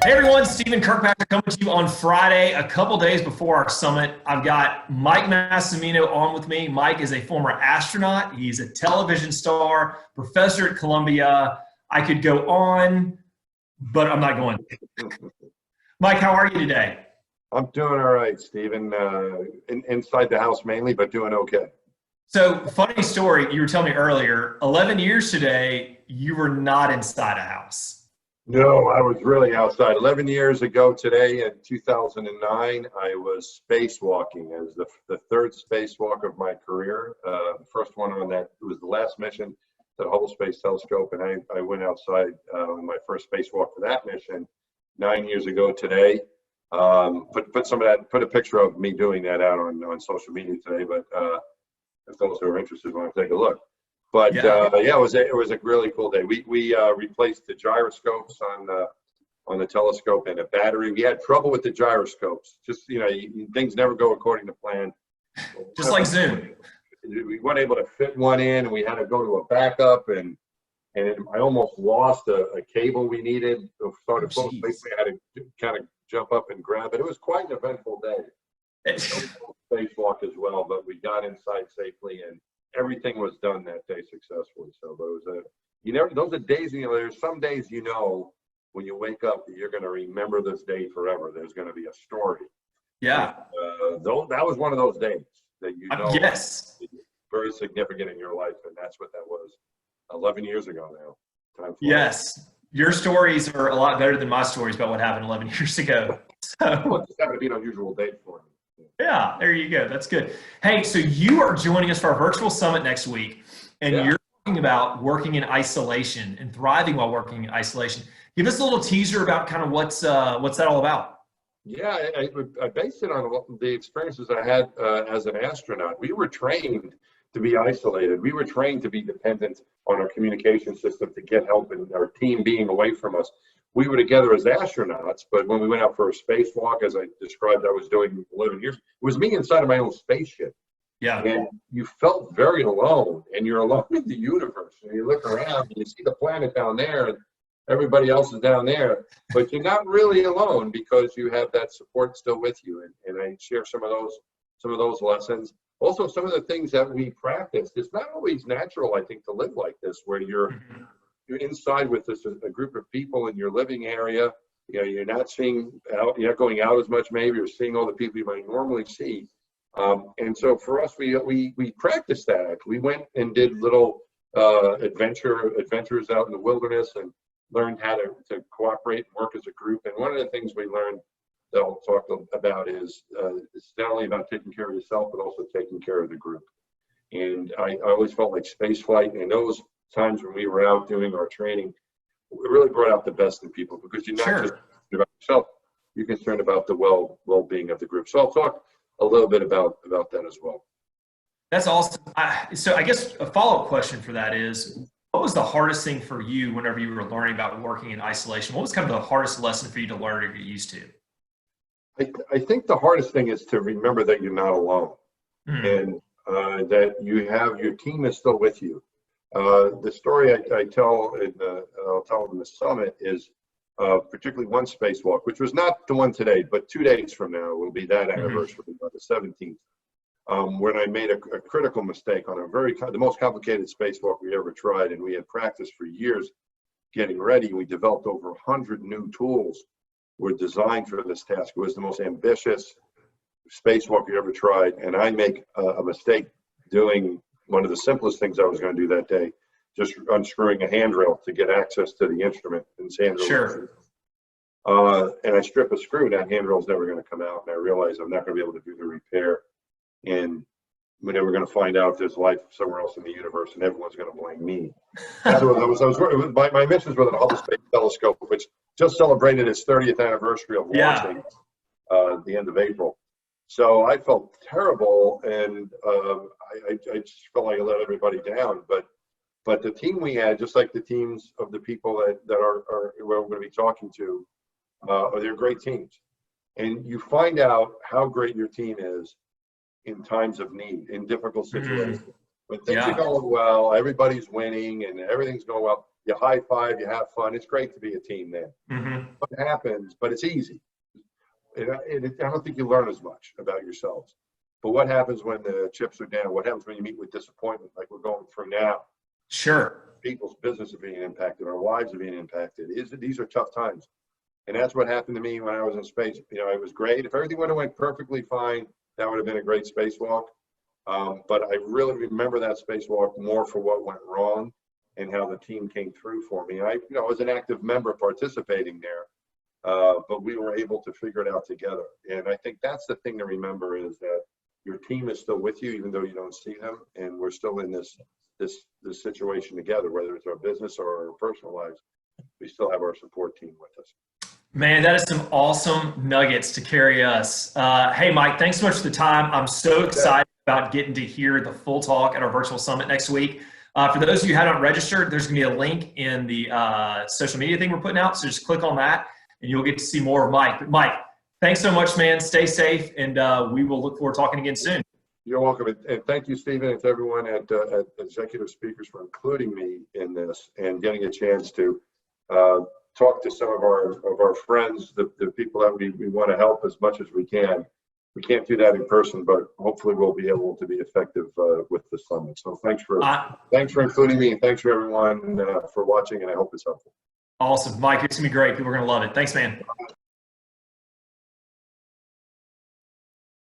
Hey everyone, Stephen Kirkpatrick coming to you on Friday, a couple days before our summit. I've got Mike Massimino on with me. Mike is a former astronaut. He's a television star, professor at Columbia. I could go on, but I'm not going. Mike, how are you today? I'm doing all right, Stephen. Inside the house mainly, but doing okay. So, funny story, you were telling me earlier, 11 years today, you were not inside a house. No, I was really outside. 11 years ago today in 2009, I was spacewalking as the third spacewalk of my career. The first one on that, it was the last mission to the Hubble Space Telescope, and I went outside on my first spacewalk for that mission 9 years ago today. Put a picture of me doing that out on social media today, but if those who are interested want to take a look. But Yeah. yeah, it was a really cool day. We replaced the gyroscopes on the telescope and a battery. We had trouble with the gyroscopes. Just things never go according to plan. Just like Zoom. We weren't able to fit one in, and we had to go to a backup, and I almost lost a cable we needed. Started we had to kind of jump up and grab it. It was quite an eventful day. Spacewalk as well, but we got inside safely and everything was done that day successfully. So those are days, there's some days, when you wake up that you're going to remember this day forever. There's going to be a story. Yeah. That was one of those days that yes. Very significant in your life, and that's what that was 11 years ago now. Time flies. Yes. Your stories are a lot better than my stories about what happened 11 years ago. Well, it just happened to be an unusual date for me. Yeah, there you go. That's good. Hey, so you are joining us for our virtual summit next week, and you're talking about working in isolation and thriving while working in isolation. Give us a little teaser about kind of what's that all about. Yeah, I based it on the experiences I had as an astronaut. We were trained to be isolated. We were trained to be dependent on our communication system to get help and our team being away from us. We were together as astronauts, but when we went out for a spacewalk, as I described, I was doing 11 years, it was me inside of my own spaceship. Yeah. And you felt very alone, and you're alone in the universe. And you look around and you see the planet down there, and everybody else is down there, but you're not really alone because you have that support still with you. And I share some of those lessons. Also, some of the things that we practice. It's not always natural, I think, to live like this, where you're inside with a group of people in your living area. You're not going out as much, maybe, or seeing all the people you might normally see. And so for us, we practiced that. We went and did little adventures out in the wilderness and learned how to cooperate and work as a group. And one of the things we learned that I'll talk about is it's not only about taking care of yourself, but also taking care of the group. And I always felt like space flight, and those times when we were out doing our training, we really brought out the best in people, because you're not just concerned about yourself, you're concerned about the well-being of the group. So I'll talk a little bit about that as well. That's awesome. So I guess a follow-up question for that is, what was the hardest thing for you whenever you were learning about working in isolation? What was kind of the hardest lesson for you to learn or get used to? I think the hardest thing is to remember that you're not alone, and that your team is still with you. The story I tell I'll tell in the summit is particularly one spacewalk, which was not the one today, but 2 days from now will be that anniversary, on the 17th, when I made a critical mistake on the most complicated spacewalk we ever tried, and we had practiced for years getting ready. We developed over 100 new tools were designed for this task. It was the most ambitious spacewalk we ever tried, and I make a mistake doing one of the simplest things I was going to do that day, just unscrewing a handrail to get access to the instrument. And Sure. And I strip a screw, that handrail's never going to come out, and I realize I'm not going to be able to do the repair. And we're never going to find out if there's life somewhere else in the universe, and everyone's going to blame me. My missions were the Hubble Space Telescope, which just celebrated its 30th anniversary of launching at the end of April. So I felt terrible, and I just felt like I let everybody down. But the team we had, just like the teams of the people that are we're going to be talking to, they're great teams. And you find out how great your team is in times of need, in difficult situations. When things are going well, everybody's winning and everything's going well, you high five, you have fun. It's great to be a team then. Mm-hmm. What happens, but it's easy. I don't think you learn as much about yourselves. But what happens when the chips are down? What happens when you meet with disappointment like we're going through now? Sure. People's business are being impacted, our lives are being impacted. These are tough times. And that's what happened to me when I was in space. It was great. If everything would have went perfectly fine, that would have been a great spacewalk. But I really remember that spacewalk more for what went wrong and how the team came through for me. I was an active member participating there, but we were able to figure it out together. And I think that's the thing to remember, is that your team is still with you, even though you don't see them, and we're still in this situation together, whether it's our business or our personal lives. We still have our support team with us. Man, that is some awesome nuggets to carry us. Hey, Mike, thanks so much for the time. I'm so excited about getting to hear the full talk at our virtual summit next week. For those of you who haven't registered, there's going to be a link in the social media thing we're putting out. So just click on that and you'll get to see more of Mike. But Mike, thanks so much, man. Stay safe, and we will look forward to talking again soon. You're welcome. And thank you, Stephen, and to everyone at Executive Speakers for including me in this and getting a chance to talk to some of our friends, the people that we want to help as much as we can. We can't do that in person, but hopefully we'll be able to be effective with the summit. So thanks for including me, and thanks for everyone for watching, and I hope it's helpful. Awesome. Mike, it's going to be great. People are going to love it. Thanks, man.